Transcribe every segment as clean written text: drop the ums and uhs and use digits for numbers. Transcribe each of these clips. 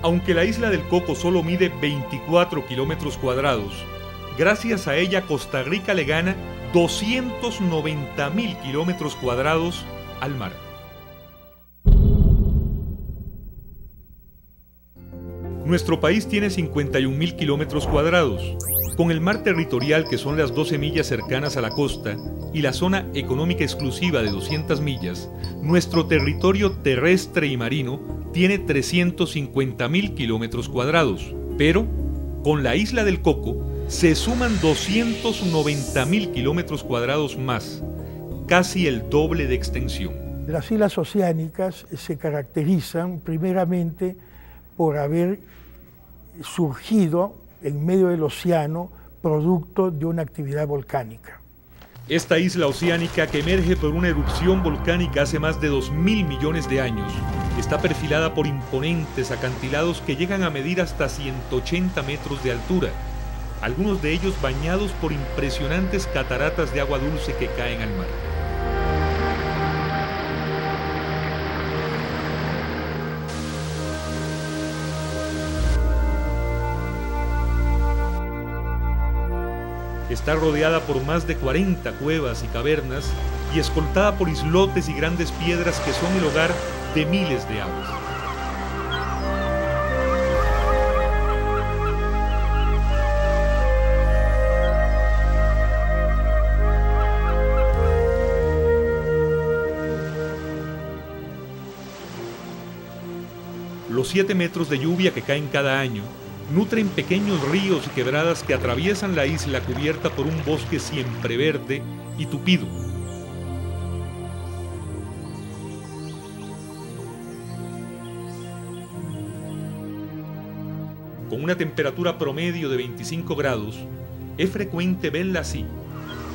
Aunque la isla del Coco solo mide 24 kilómetros cuadrados, gracias a ella Costa Rica le gana 290.000 kilómetros cuadrados al mar. Nuestro país tiene 51.000 kilómetros cuadrados, con el mar territorial, que son las 12 millas cercanas a la costa, y la zona económica exclusiva de 200 millas, nuestro territorio terrestre y marino tiene 350.000 kilómetros cuadrados, pero con la isla del Coco se suman 290.000 kilómetros cuadrados más, casi el doble de extensión. Las islas oceánicas se caracterizan primeramente por haber surgido en medio del océano producto de una actividad volcánica. Esta isla oceánica, que emerge por una erupción volcánica hace más de 2.000 millones de años, está perfilada por imponentes acantilados que llegan a medir hasta 180 metros de altura, algunos de ellos bañados por impresionantes cataratas de agua dulce que caen al mar. Está rodeada por más de 40 cuevas y cavernas y escoltada por islotes y grandes piedras que son el hogar de miles de aves. Los 7 metros de lluvia que caen cada año nutren pequeños ríos y quebradas que atraviesan la isla cubierta por un bosque siempre verde y tupido. Con una temperatura promedio de 25 grados, es frecuente verla así,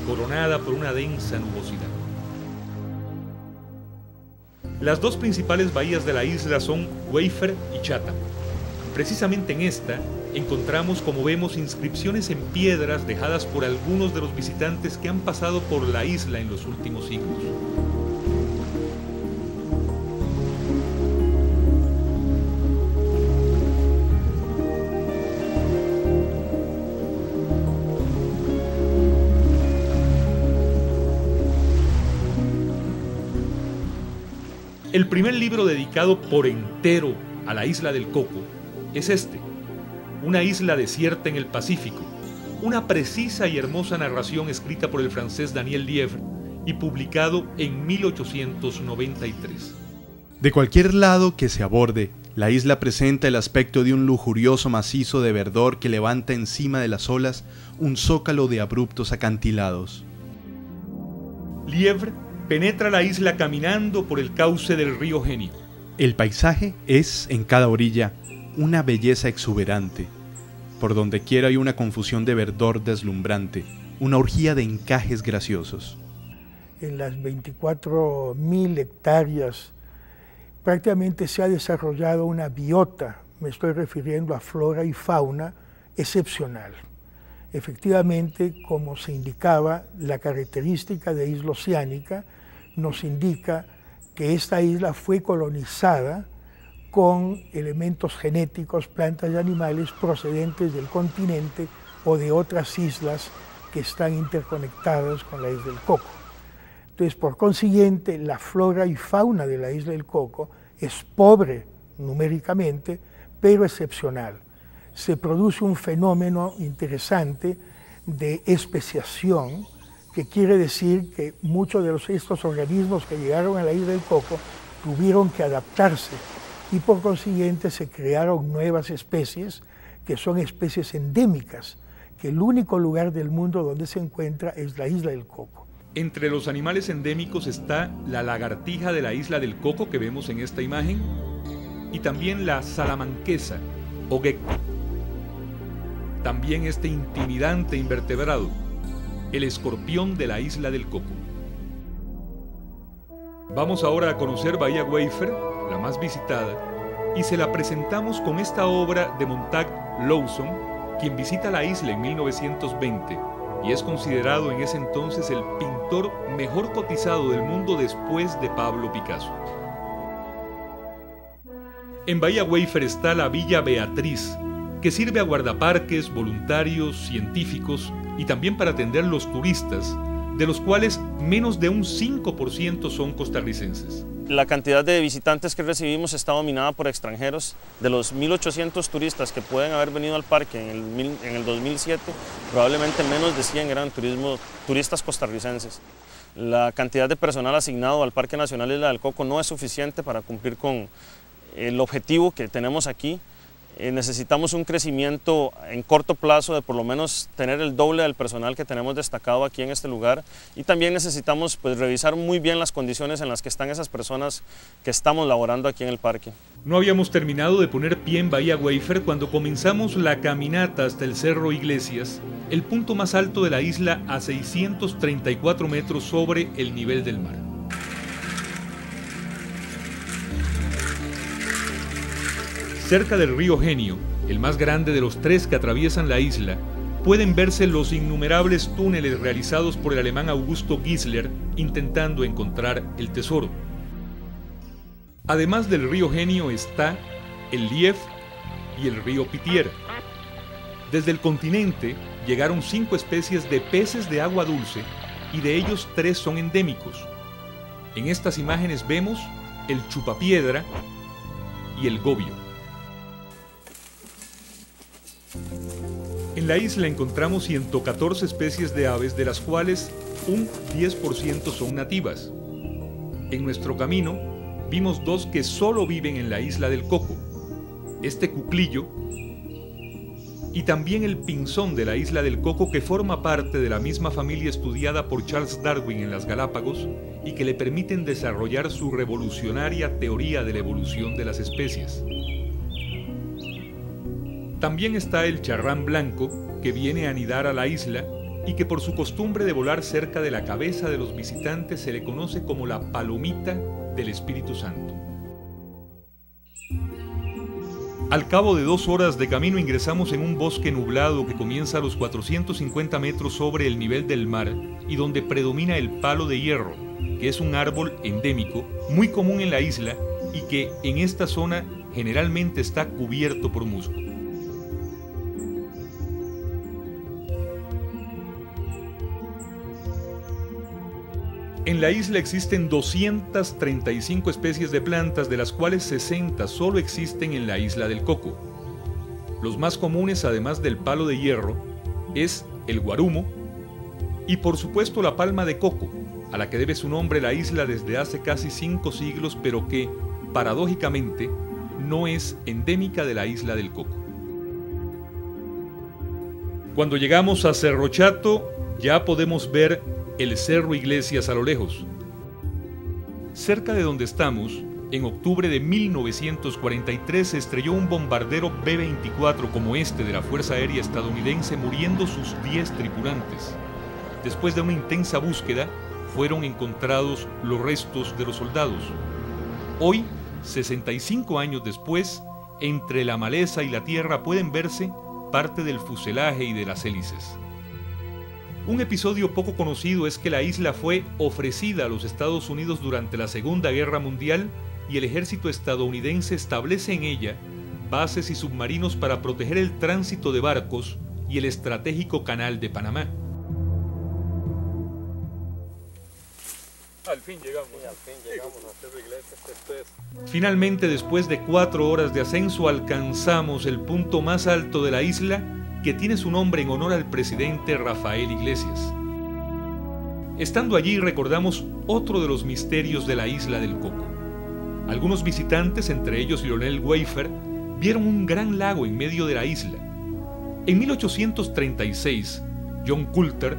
coronada por una densa nubosidad. Las dos principales bahías de la isla son Wafer y Chatham. Precisamente en esta encontramos, como vemos, inscripciones en piedras dejadas por algunos de los visitantes que han pasado por la isla en los últimos siglos. El primer libro dedicado por entero a la isla del Coco es este, Una isla desierta en el Pacífico, una precisa y hermosa narración escrita por el francés Daniel Lièvre y publicado en 1893. De cualquier lado que se aborde, la isla presenta el aspecto de un lujurioso macizo de verdor que levanta encima de las olas un zócalo de abruptos acantilados. Lièvre penetra la isla caminando por el cauce del río Genio. El paisaje es, en cada orilla, una belleza exuberante. Por donde quiera hay una confusión de verdor deslumbrante, una orgía de encajes graciosos. En las 24.000 hectáreas prácticamente se ha desarrollado una biota, me estoy refiriendo a flora y fauna, excepcional. Efectivamente, como se indicaba, la característica de isla oceánica nos indica que esta isla fue colonizada con elementos genéticos, plantas y animales procedentes del continente o de otras islas que están interconectadas con la isla del Coco. Entonces, por consiguiente, la flora y fauna de la isla del Coco es pobre numéricamente, pero excepcional. Se produce un fenómeno interesante de especiación, que quiere decir que muchos de estos organismos que llegaron a la isla del Coco tuvieron que adaptarse y por consiguiente se crearon nuevas especies que son especies endémicas, que el único lugar del mundo donde se encuentra es la isla del Coco. Entre los animales endémicos está la lagartija de la isla del Coco que vemos en esta imagen y también la salamanquesa o gecko. También este intimidante invertebrado, el escorpión de la isla del Coco. Vamos ahora a conocer Bahía Wafer, la más visitada, y se la presentamos con esta obra de Montague Lawson, quien visita la isla en 1920 y es considerado en ese entonces el pintor mejor cotizado del mundo después de Pablo Picasso. En Bahía Waifer está la Villa Beatriz, que sirve a guardaparques, voluntarios, científicos y también para atender los turistas, de los cuales menos de un 5% son costarricenses. La cantidad de visitantes que recibimos está dominada por extranjeros. De los 1.800 turistas que pueden haber venido al parque en el 2007, probablemente menos de 100 eran turistas costarricenses. La cantidad de personal asignado al Parque Nacional Isla del Coco no es suficiente para cumplir con el objetivo que tenemos aquí. Necesitamos un crecimiento en corto plazo de por lo menos tener el doble del personal que tenemos destacado aquí en este lugar, y también necesitamos revisar muy bien las condiciones en las que están esas personas que estamos laborando aquí en el parque. No habíamos terminado de poner pie en Bahía Waifer cuando comenzamos la caminata hasta el Cerro Iglesias, el punto más alto de la isla a 634 metros sobre el nivel del mar. Cerca del río Genio, el más grande de los 3 que atraviesan la isla, pueden verse los innumerables túneles realizados por el alemán Augusto Gisler intentando encontrar el tesoro. Además del río Genio está el Lief y el río Pitier. Desde el continente llegaron 5 especies de peces de agua dulce y de ellos 3 son endémicos. En estas imágenes vemos el chupapiedra y el gobio. En la isla encontramos 114 especies de aves, de las cuales un 10% son nativas. En nuestro camino vimos 2 que solo viven en la isla del Coco, este cuclillo y también el pinzón de la isla del Coco, que forma parte de la misma familia estudiada por Charles Darwin en las Galápagos y que le permiten desarrollar su revolucionaria teoría de la evolución de las especies. También está el charrán blanco, que viene a anidar a la isla y que por su costumbre de volar cerca de la cabeza de los visitantes se le conoce como la palomita del Espíritu Santo. Al cabo de 2 horas de camino ingresamos en un bosque nublado que comienza a los 450 metros sobre el nivel del mar y donde predomina el palo de hierro, que es un árbol endémico muy común en la isla y que en esta zona generalmente está cubierto por musgo. En la isla existen 235 especies de plantas, de las cuales 60 solo existen en la isla del Coco. Los más comunes, además del palo de hierro, es el guarumo y por supuesto la palma de coco, a la que debe su nombre la isla desde hace casi 5 siglos, pero que, paradójicamente, no es endémica de la isla del Coco. Cuando llegamos a Cerro Chato, ya podemos ver el Cerro Iglesias a lo lejos. Cerca de donde estamos, en octubre de 1943 se estrelló un bombardero B-24 como este de la Fuerza Aérea Estadounidense, muriendo sus 10 tripulantes. Después de una intensa búsqueda, fueron encontrados los restos de los soldados. Hoy, 65 años después, entre la maleza y la tierra pueden verse parte del fuselaje y de las hélices. Un episodio poco conocido es que la isla fue ofrecida a los Estados Unidos durante la Segunda Guerra Mundial y el ejército estadounidense establece en ella bases y submarinos para proteger el tránsito de barcos y el estratégico Canal de Panamá. Al fin llegamos a Cerro Iglesias. Finalmente, después de 4 horas de ascenso, alcanzamos el punto más alto de la isla, que tiene su nombre en honor al presidente Rafael Iglesias. Estando allí recordamos otro de los misterios de la isla del Coco. Algunos visitantes, entre ellos Lionel Waifer, vieron un gran lago en medio de la isla. En 1836, John Coulter,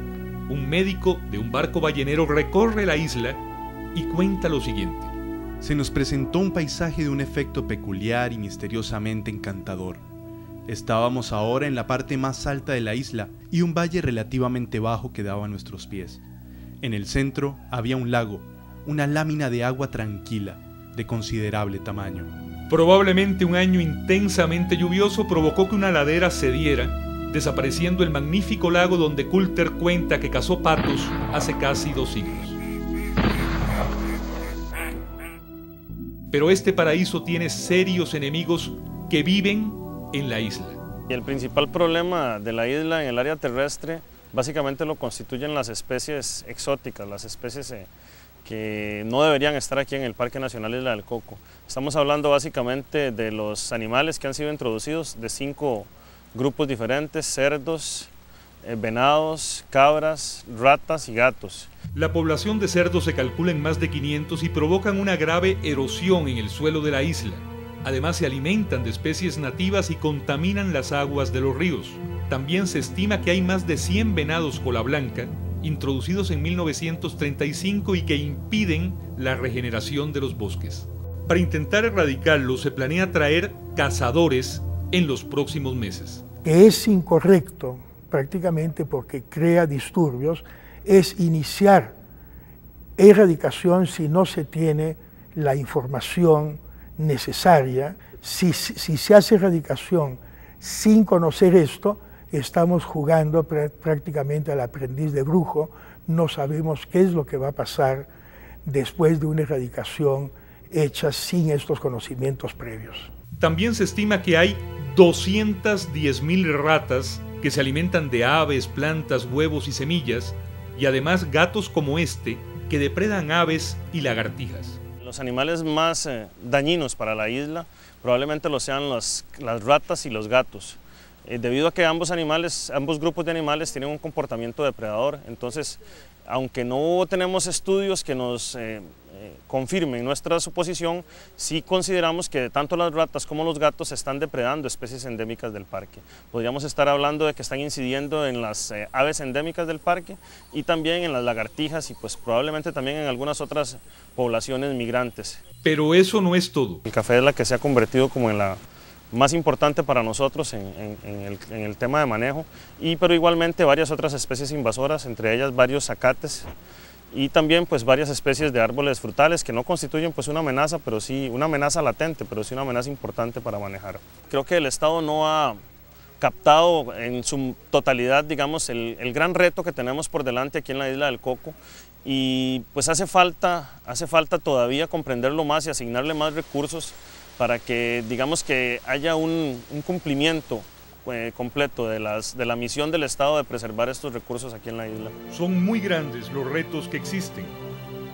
un médico de un barco ballenero, recorre la isla y cuenta lo siguiente. Se nos presentó un paisaje de un efecto peculiar y misteriosamente encantador. Estábamos ahora en la parte más alta de la isla y un valle relativamente bajo quedaba a nuestros pies. En el centro había un lago, una lámina de agua tranquila, de considerable tamaño. Probablemente un año intensamente lluvioso provocó que una ladera cediera, desapareciendo el magnífico lago donde Coulter cuenta que cazó patos hace casi 2 siglos. Pero este paraíso tiene serios enemigos que viven en la isla. Y el principal problema de la isla en el área terrestre básicamente lo constituyen las especies exóticas, las especies que no deberían estar aquí en el Parque Nacional Isla del Coco. Estamos hablando básicamente de los animales que han sido introducidos de 5 grupos diferentes: cerdos, venados, cabras, ratas y gatos. La población de cerdos se calcula en más de 500 y provocan una grave erosión en el suelo de la isla. Además, se alimentan de especies nativas y contaminan las aguas de los ríos. También se estima que hay más de 100 venados cola blanca introducidos en 1935 y que impiden la regeneración de los bosques. Para intentar erradicarlos se planea traer cazadores en los próximos meses. Es incorrecto, prácticamente porque crea disturbios, es iniciar erradicación si no se tiene la información necesaria. Si se hace erradicación sin conocer esto, estamos jugando prácticamente al aprendiz de brujo. No sabemos qué es lo que va a pasar después de una erradicación hecha sin estos conocimientos previos. También se estima que hay 210.000 ratas que se alimentan de aves, plantas, huevos y semillas, y además gatos como este que depredan aves y lagartijas. Los animales más dañinos para la isla probablemente lo sean las ratas y los gatos, debido a que ambos grupos de animales tienen un comportamiento depredador. Entonces, aunque no tenemos estudios que nos confirmen nuestra suposición, sí consideramos que tanto las ratas como los gatos están depredando especies endémicas del parque. Podríamos estar hablando de que están incidiendo en las aves endémicas del parque y también en las lagartijas y pues probablemente también en algunas otras poblaciones migrantes. Pero eso no es todo. El café es la que se ha convertido como en la más importante para nosotros en el tema de manejo, pero igualmente varias otras especies invasoras, entre ellas varios zacates y también pues varias especies de árboles frutales que no constituyen pues una amenaza, pero sí una amenaza latente, pero sí una amenaza importante para manejar. Creo que el Estado no ha captado en su totalidad, digamos, el gran reto que tenemos por delante aquí en la Isla del Coco, y pues hace falta todavía comprenderlo más y asignarle más recursos para que, digamos, que haya un cumplimiento completo de la misión del Estado de preservar estos recursos aquí en la isla. Son muy grandes los retos que existen.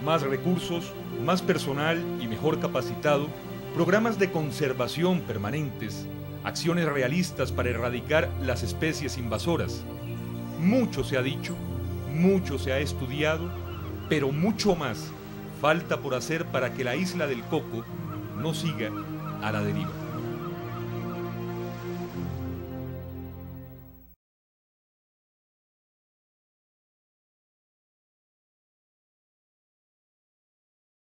Más recursos, más personal y mejor capacitado, programas de conservación permanentes, acciones realistas para erradicar las especies invasoras. Mucho se ha dicho, mucho se ha estudiado, pero mucho más falta por hacer para que la Isla del Coco no siga a la deriva.